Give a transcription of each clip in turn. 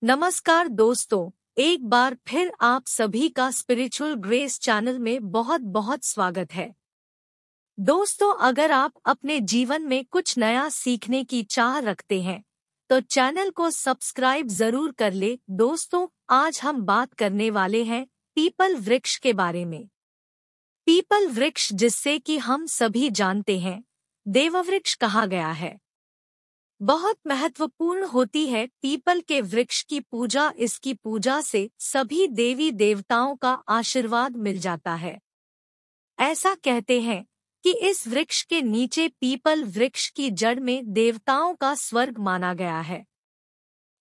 नमस्कार दोस्तों, एक बार फिर आप सभी का स्पिरिचुअल ग्रेस चैनल में बहुत बहुत स्वागत है। दोस्तों, अगर आप अपने जीवन में कुछ नया सीखने की चाह रखते हैं तो चैनल को सब्सक्राइब जरूर कर ले। दोस्तों, आज हम बात करने वाले हैं पीपल वृक्ष के बारे में। पीपल वृक्ष, जिससे कि हम सभी जानते हैं देववृक्ष कहा गया है, बहुत महत्वपूर्ण होती है। पीपल के वृक्ष की पूजा, इसकी पूजा से सभी देवी देवताओं का आशीर्वाद मिल जाता है। ऐसा कहते हैं कि इस वृक्ष के नीचे, पीपल वृक्ष की जड़ में, देवताओं का स्वर्ग माना गया है।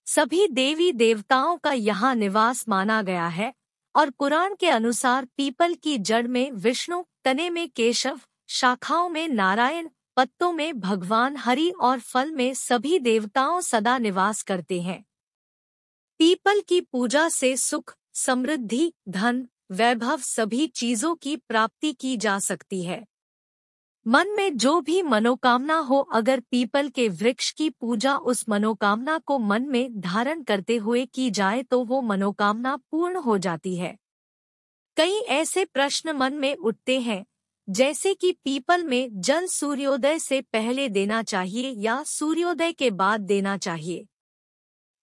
सभी देवी देवताओं का यहाँ निवास माना गया है और कुरान के अनुसार पीपल की जड़ में विष्णु, तने में केशव, शाखाओं में नारायण, पत्तों में भगवान हरि और फल में सभी देवताओं सदा निवास करते हैं। पीपल की पूजा से सुख, समृद्धि, धन, वैभव सभी चीजों की प्राप्ति की जा सकती है। मन में जो भी मनोकामना हो, अगर पीपल के वृक्ष की पूजा उस मनोकामना को मन में धारण करते हुए की जाए तो वो मनोकामना पूर्ण हो जाती है। कई ऐसे प्रश्न मन में उठते हैं, जैसे कि पीपल में जल सूर्योदय से पहले देना चाहिए या सूर्योदय के बाद देना चाहिए।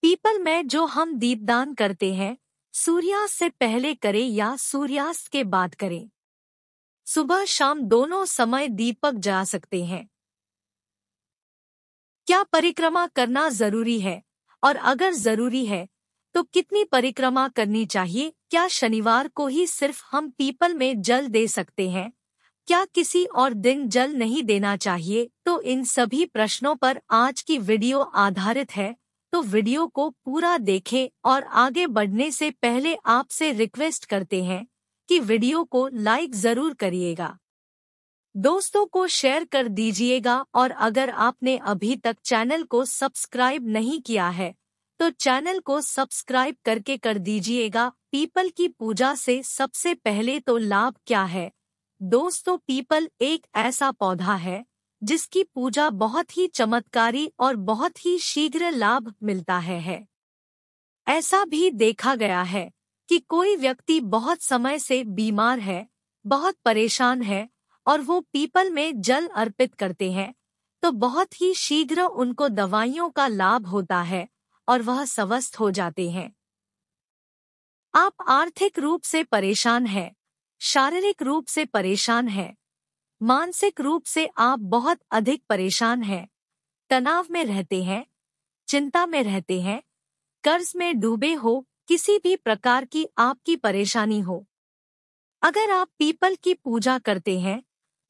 पीपल में जो हम दीपदान करते हैं, सूर्यास्त से पहले करें या सूर्यास्त के बाद करें। सुबह शाम दोनों समय दीपक जला सकते हैं। क्या परिक्रमा करना जरूरी है, और अगर जरूरी है तो कितनी परिक्रमा करनी चाहिए? क्या शनिवार को ही सिर्फ हम पीपल में जल दे सकते हैं? क्या किसी और दिन जल नहीं देना चाहिए? तो इन सभी प्रश्नों पर आज की वीडियो आधारित है, तो वीडियो को पूरा देखें। और आगे बढ़ने से पहले आपसे रिक्वेस्ट करते हैं कि वीडियो को लाइक जरूर करिएगा, दोस्तों को शेयर कर दीजिएगा, और अगर आपने अभी तक चैनल को सब्सक्राइब नहीं किया है तो चैनल को सब्सक्राइब करके कर दीजिएगा। पीपल की पूजा से सबसे पहले तो लाभ क्या है? दोस्तों, पीपल एक ऐसा पौधा है जिसकी पूजा बहुत ही चमत्कारी और बहुत ही शीघ्र लाभ मिलता है। ऐसा भी देखा गया है कि कोई व्यक्ति बहुत समय से बीमार है, बहुत परेशान है, और वो पीपल में जल अर्पित करते हैं तो बहुत ही शीघ्र उनको दवाइयों का लाभ होता है और वह स्वस्थ हो जाते हैं। आप आर्थिक रूप से परेशान हैं, शारीरिक रूप से परेशान हैं, मानसिक रूप से आप बहुत अधिक परेशान हैं, तनाव में रहते हैं, चिंता में रहते हैं, कर्ज में डूबे हो, किसी भी प्रकार की आपकी परेशानी हो, अगर आप पीपल की पूजा करते हैं,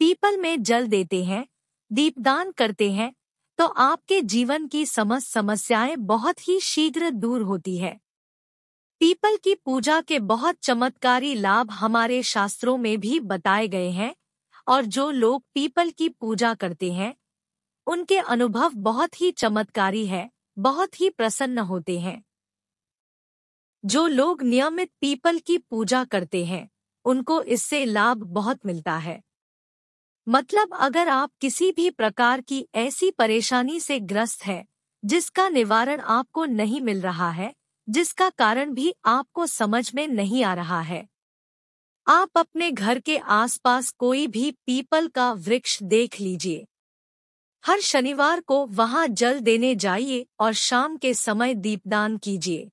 पीपल में जल देते हैं, दीपदान करते हैं, तो आपके जीवन की समस्त समस्याएं बहुत ही शीघ्र दूर होती है। पीपल की पूजा के बहुत चमत्कारी लाभ हमारे शास्त्रों में भी बताए गए हैं, और जो लोग पीपल की पूजा करते हैं उनके अनुभव बहुत ही चमत्कारी है, बहुत ही प्रसन्न होते हैं। जो लोग नियमित पीपल की पूजा करते हैं उनको इससे लाभ बहुत मिलता है। मतलब, अगर आप किसी भी प्रकार की ऐसी परेशानी से ग्रस्त है जिसका निवारण आपको नहीं मिल रहा है, जिसका कारण भी आपको समझ में नहीं आ रहा है, आप अपने घर के आसपास कोई भी पीपल का वृक्ष देख लीजिए। हर शनिवार को वहां जल देने जाइए और शाम के समय दीपदान कीजिए।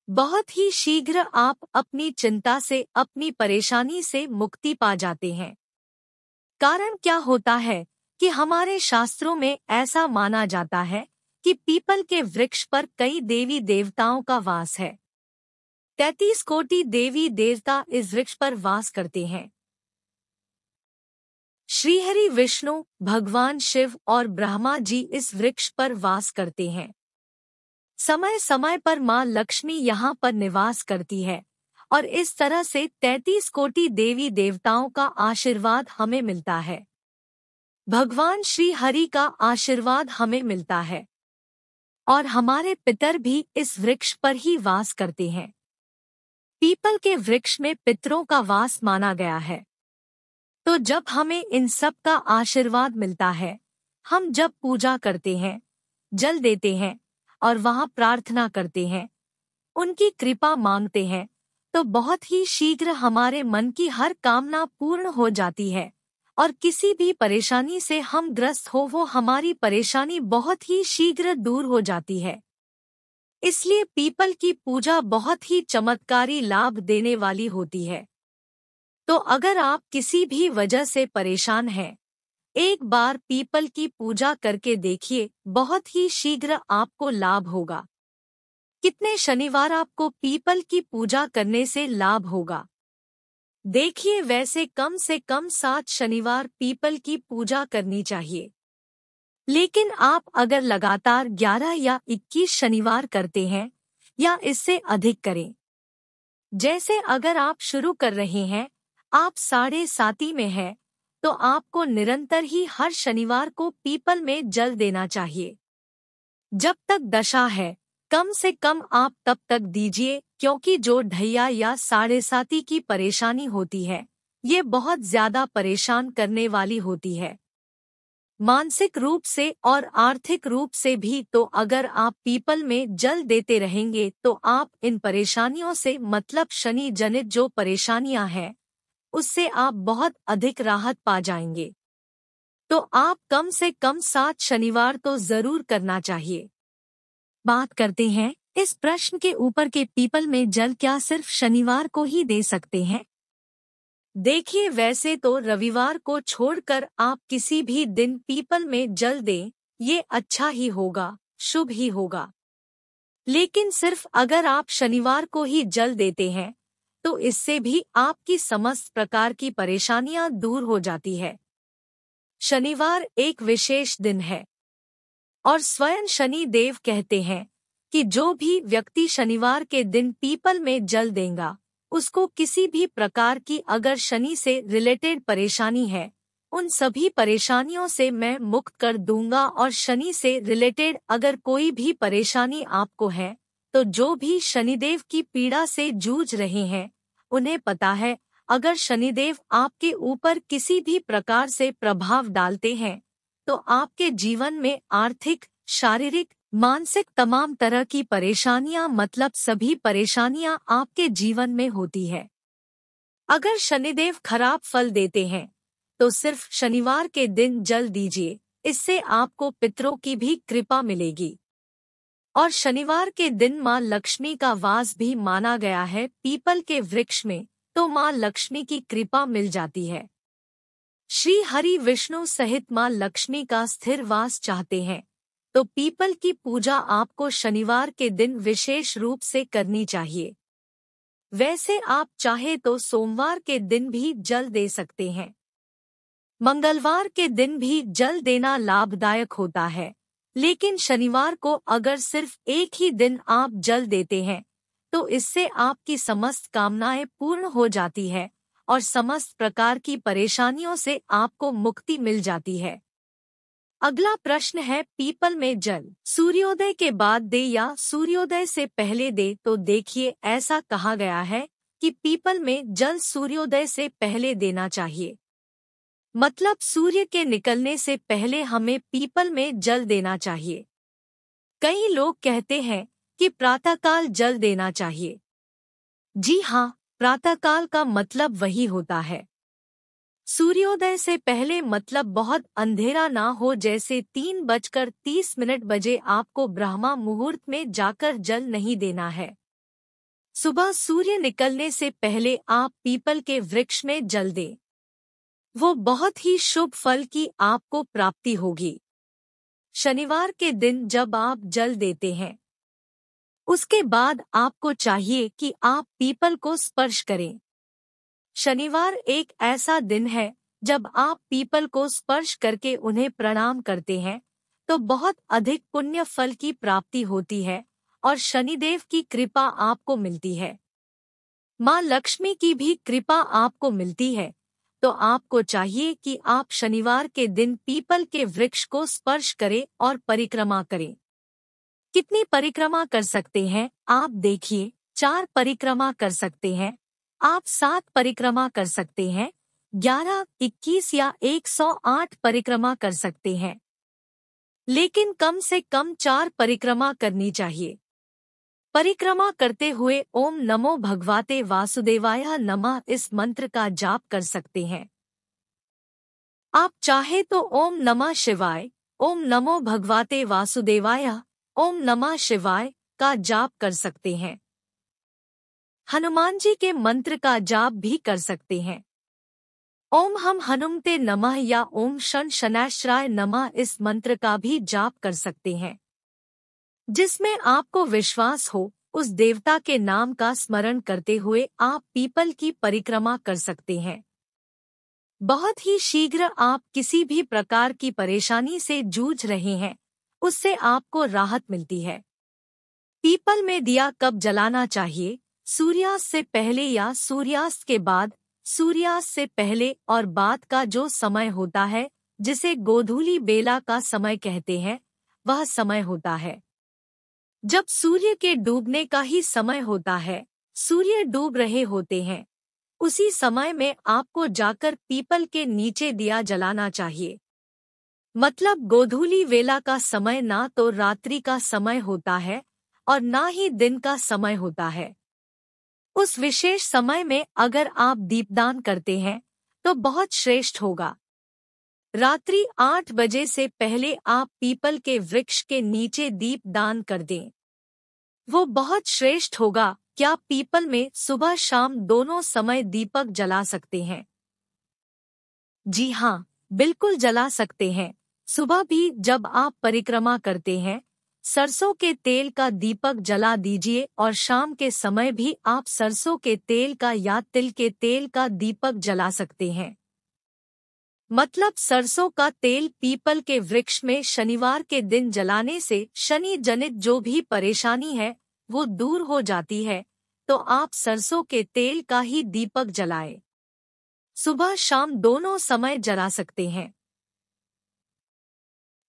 बहुत ही शीघ्र आप अपनी चिंता से, अपनी परेशानी से मुक्ति पा जाते हैं। कारण क्या होता है कि हमारे शास्त्रों में ऐसा माना जाता है कि पीपल के वृक्ष पर कई देवी देवताओं का वास है। 33 कोटि देवी देवता इस वृक्ष पर वास करते हैं। श्रीहरि, विष्णु, भगवान शिव और ब्रह्मा जी इस वृक्ष पर वास करते हैं। समय समय पर माँ लक्ष्मी यहाँ पर निवास करती है, और इस तरह से 33 कोटि देवी देवताओं का आशीर्वाद हमें मिलता है। भगवान श्री हरि का आशीर्वाद हमें मिलता है, और हमारे पितर भी इस वृक्ष पर ही वास करते हैं। पीपल के वृक्ष में पितरों का वास माना गया है। तो जब हमें इन सब का आशीर्वाद मिलता है, हम जब पूजा करते हैं, जल देते हैं और वहाँ प्रार्थना करते हैं, उनकी कृपा मांगते हैं तो बहुत ही शीघ्र हमारे मन की हर कामना पूर्ण हो जाती है और किसी भी परेशानी से हम ग्रस्त हो वो हमारी परेशानी बहुत ही शीघ्र दूर हो जाती है। इसलिए पीपल की पूजा बहुत ही चमत्कारी लाभ देने वाली होती है। तो अगर आप किसी भी वजह से परेशान हैं, एक बार पीपल की पूजा करके देखिए, बहुत ही शीघ्र आपको लाभ होगा। कितने शनिवार आपको पीपल की पूजा करने से लाभ होगा? देखिए, वैसे कम से कम 7 शनिवार पीपल की पूजा करनी चाहिए, लेकिन आप अगर लगातार 11 या 21 शनिवार करते हैं या इससे अधिक करें, जैसे अगर आप शुरू कर रहे हैं, आप 7.5 में हैं, तो आपको निरंतर ही हर शनिवार को पीपल में जल देना चाहिए। जब तक दशा है, कम से कम आप तब तक दीजिए, क्योंकि जो ढैया या 7.5 की परेशानी होती है, ये बहुत ज्यादा परेशान करने वाली होती है, मानसिक रूप से और आर्थिक रूप से भी। तो अगर आप पीपल में जल देते रहेंगे तो आप इन परेशानियों से, मतलब शनि जनित जो परेशानियां हैं, उससे आप बहुत अधिक राहत पा जाएंगे। तो आप कम से कम 7 शनिवार तो जरूर करना चाहिए। बात करते हैं इस प्रश्न के ऊपर के पीपल में जल क्या सिर्फ शनिवार को ही दे सकते हैं? देखिए, वैसे तो रविवार को छोड़कर आप किसी भी दिन पीपल में जल दें, ये अच्छा ही होगा, शुभ ही होगा। लेकिन सिर्फ अगर आप शनिवार को ही जल देते हैं तो इससे भी आपकी समस्त प्रकार की परेशानियां दूर हो जाती है। शनिवार एक विशेष दिन है और स्वयं शनि देव कहते हैं कि जो भी व्यक्ति शनिवार के दिन पीपल में जल देगा, उसको किसी भी प्रकार की अगर शनि से रिलेटेड परेशानी है, उन सभी परेशानियों से मैं मुक्त कर दूंगा। और शनि से रिलेटेड अगर कोई भी परेशानी आपको है, तो जो भी शनिदेव की पीड़ा से जूझ रहे हैं, उन्हें पता है, अगर शनिदेव आपके ऊपर किसी भी प्रकार से प्रभाव डालते हैं, तो आपके जीवन में आर्थिक, शारीरिक, मानसिक तमाम तरह की परेशानियां, मतलब सभी परेशानियां आपके जीवन में होती है। अगर शनिदेव खराब फल देते हैं तो सिर्फ शनिवार के दिन जल दीजिए, इससे आपको पितरों की भी कृपा मिलेगी। और शनिवार के दिन मां लक्ष्मी का वास भी माना गया है पीपल के वृक्ष में, तो मां लक्ष्मी की कृपा मिल जाती है। श्री हरि विष्णु सहित मां लक्ष्मी का स्थिर वास चाहते हैं, तो पीपल की पूजा आपको शनिवार के दिन विशेष रूप से करनी चाहिए। वैसे आप चाहे तो सोमवार के दिन भी जल दे सकते हैं। मंगलवार के दिन भी जल देना लाभदायक होता है, लेकिन शनिवार को अगर सिर्फ एक ही दिन आप जल देते हैं तो इससे आपकी समस्त कामनाएं पूर्ण हो जाती है और समस्त प्रकार की परेशानियों से आपको मुक्ति मिल जाती है। अगला प्रश्न है, पीपल में जल सूर्योदय के बाद दे या सूर्योदय से पहले दे? तो देखिए, ऐसा कहा गया है कि पीपल में जल सूर्योदय से पहले देना चाहिए, मतलब सूर्य के निकलने से पहले हमें पीपल में जल देना चाहिए। कई लोग कहते हैं कि प्रातःकाल जल देना चाहिए। जी हाँ, प्रातःकाल का मतलब वही होता है। सूर्योदय से पहले मतलब बहुत अंधेरा ना हो, जैसे 3:30 बजे आपको ब्रह्मा मुहूर्त में जाकर जल नहीं देना है। सुबह सूर्य निकलने से पहले आप पीपल के वृक्ष में जल दें, वो बहुत ही शुभ फल की आपको प्राप्ति होगी। शनिवार के दिन जब आप जल देते हैं, उसके बाद आपको चाहिए कि आप पीपल को स्पर्श करें। शनिवार एक ऐसा दिन है जब आप पीपल को स्पर्श करके उन्हें प्रणाम करते हैं तो बहुत अधिक पुण्य फल की प्राप्ति होती है और शनिदेव की कृपा आपको मिलती है। मां लक्ष्मी की भी कृपा आपको मिलती है। तो आपको चाहिए कि आप शनिवार के दिन पीपल के वृक्ष को स्पर्श करें और परिक्रमा करें। कितनी परिक्रमा कर सकते हैं आप? देखिए, 4 परिक्रमा कर सकते हैं, आप 7 परिक्रमा कर सकते हैं, 11, 21 या 108 परिक्रमा कर सकते हैं, लेकिन कम से कम 4 परिक्रमा करनी चाहिए। परिक्रमा करते हुए ओम नमो भगवते वासुदेवाय नमः इस मंत्र का जाप कर सकते हैं। आप चाहे तो ओम नमः शिवाय, ओम नमो भगवते वासुदेवाय, ओम नमः शिवाय का जाप कर सकते हैं। हनुमान जी के मंत्र का जाप भी कर सकते हैं। ओम हम हनुमते नमः या ओम शन शनैश्चराय नमः इस मंत्र का भी जाप कर सकते हैं। जिसमें आपको विश्वास हो, उस देवता के नाम का स्मरण करते हुए आप पीपल की परिक्रमा कर सकते हैं। बहुत ही शीघ्र आप किसी भी प्रकार की परेशानी से जूझ रहे हैं, उससे आपको राहत मिलती है। पीपल में दिया कब जलाना चाहिए? सूर्यास्त से पहले या सूर्यास्त के बाद? सूर्यास्त से पहले और बाद का जो समय होता है, जिसे गोधूली बेला का समय कहते हैं, वह समय होता है जब सूर्य के डूबने का ही समय होता है। सूर्य डूब रहे होते हैं, उसी समय में आपको जाकर पीपल के नीचे दिया जलाना चाहिए। मतलब गोधूली वेला का समय ना तो रात्रि का समय होता है और ना ही दिन का समय होता है। उस विशेष समय में अगर आप दीपदान करते हैं तो बहुत श्रेष्ठ होगा। रात्रि 8 बजे से पहले आप पीपल के वृक्ष के नीचे दीप दान कर दें, वो बहुत श्रेष्ठ होगा। क्या पीपल में सुबह शाम दोनों समय दीपक जला सकते हैं? जी हाँ, बिल्कुल जला सकते हैं। सुबह भी जब आप परिक्रमा करते हैं, सरसों के तेल का दीपक जला दीजिए और शाम के समय भी आप सरसों के तेल का या तिल के तेल का दीपक जला सकते हैं। मतलब सरसों का तेल पीपल के वृक्ष में शनिवार के दिन जलाने से शनि जनित जो भी परेशानी है वो दूर हो जाती है। तो आप सरसों के तेल का ही दीपक जलाएं। सुबह शाम दोनों समय जला सकते हैं,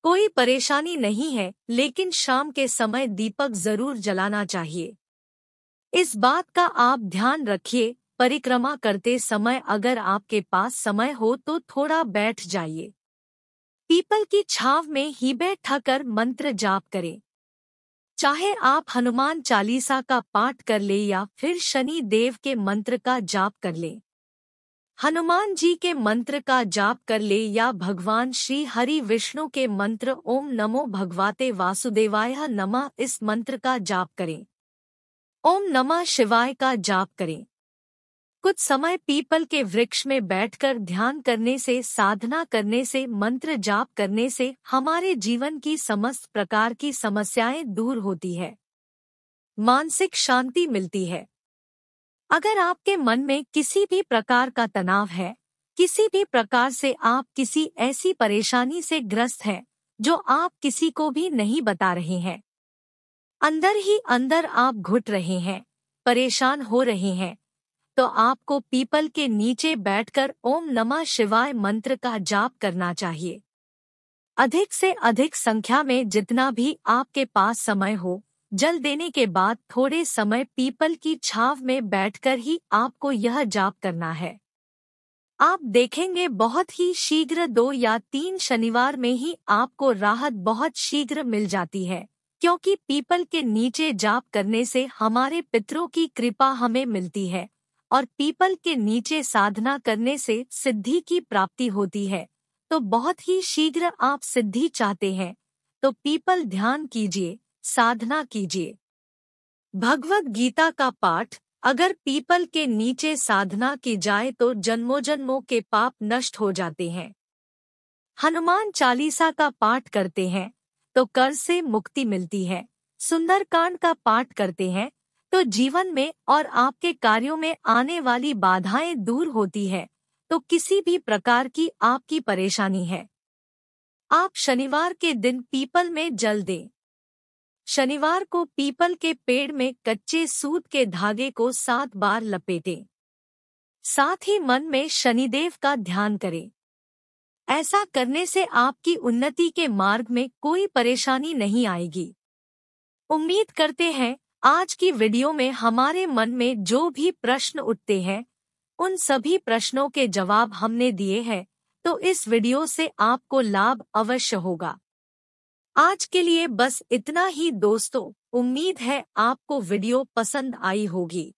कोई परेशानी नहीं है, लेकिन शाम के समय दीपक जरूर जलाना चाहिए। इस बात का आप ध्यान रखिए। परिक्रमा करते समय अगर आपके पास समय हो तो थोड़ा बैठ जाइए। पीपल की छांव में ही बैठकर मंत्र जाप करें। चाहे आप हनुमान चालीसा का पाठ कर ले या फिर शनि देव के मंत्र का जाप कर ले, हनुमान जी के मंत्र का जाप कर ले या भगवान श्री हरि विष्णु के मंत्र ओम नमो भगवते वासुदेवाय नमः इस मंत्र का जाप करें। ओम नमः शिवाय का जाप करें। कुछ समय पीपल के वृक्ष में बैठकर ध्यान करने से, साधना करने से, मंत्र जाप करने से हमारे जीवन की समस्त प्रकार की समस्याएं दूर होती है, मानसिक शांति मिलती है। अगर आपके मन में किसी भी प्रकार का तनाव है, किसी भी प्रकार से आप किसी ऐसी परेशानी से ग्रस्त हैं जो आप किसी को भी नहीं बता रहे हैं, अंदर ही अंदर आप घुट रहे हैं, परेशान हो रहे हैं, तो आपको पीपल के नीचे बैठकर ओम नमः शिवाय मंत्र का जाप करना चाहिए। अधिक से अधिक संख्या में जितना भी आपके पास समय हो, जल देने के बाद थोड़े समय पीपल की छांव में बैठकर ही आपको यह जाप करना है। आप देखेंगे बहुत ही शीघ्र 2 या 3 शनिवार में ही आपको राहत बहुत शीघ्र मिल जाती है, क्योंकि पीपल के नीचे जाप करने से हमारे पितरों की कृपा हमें मिलती है और पीपल के नीचे साधना करने से सिद्धि की प्राप्ति होती है। तो बहुत ही शीघ्र आप सिद्धि चाहते हैं तो पीपल ध्यान कीजिए, साधना कीजिए। भगवद गीता का पाठ अगर पीपल के नीचे साधना की जाए तो जन्मों जन्मों के पाप नष्ट हो जाते हैं। हनुमान चालीसा का पाठ करते हैं तो कर्ज से मुक्ति मिलती है। सुंदरकांड का पाठ करते हैं तो जीवन में और आपके कार्यों में आने वाली बाधाएं दूर होती है। तो किसी भी प्रकार की आपकी परेशानी है, आप शनिवार के दिन पीपल में जल दें। शनिवार को पीपल के पेड़ में कच्चे सूत के धागे को 7 बार लपेटें। साथ ही मन में शनिदेव का ध्यान करें। ऐसा करने से आपकी उन्नति के मार्ग में कोई परेशानी नहीं आएगी। उम्मीद करते हैं आज की वीडियो में हमारे मन में जो भी प्रश्न उठते हैं उन सभी प्रश्नों के जवाब हमने दिए हैं। तो इस वीडियो से आपको लाभ अवश्य होगा। आज के लिए बस इतना ही दोस्तों। उम्मीद है आपको वीडियो पसंद आई होगी।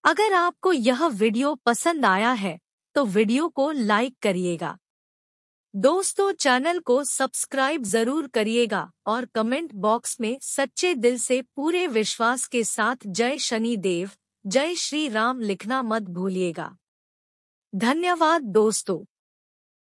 अगर आपको यह वीडियो पसंद आया है तो वीडियो को लाइक करिएगा। दोस्तों, चैनल को सब्सक्राइब जरूर करिएगा और कमेंट बॉक्स में सच्चे दिल से पूरे विश्वास के साथ जय शनिदेव, जय श्री राम लिखना मत भूलिएगा। धन्यवाद दोस्तों।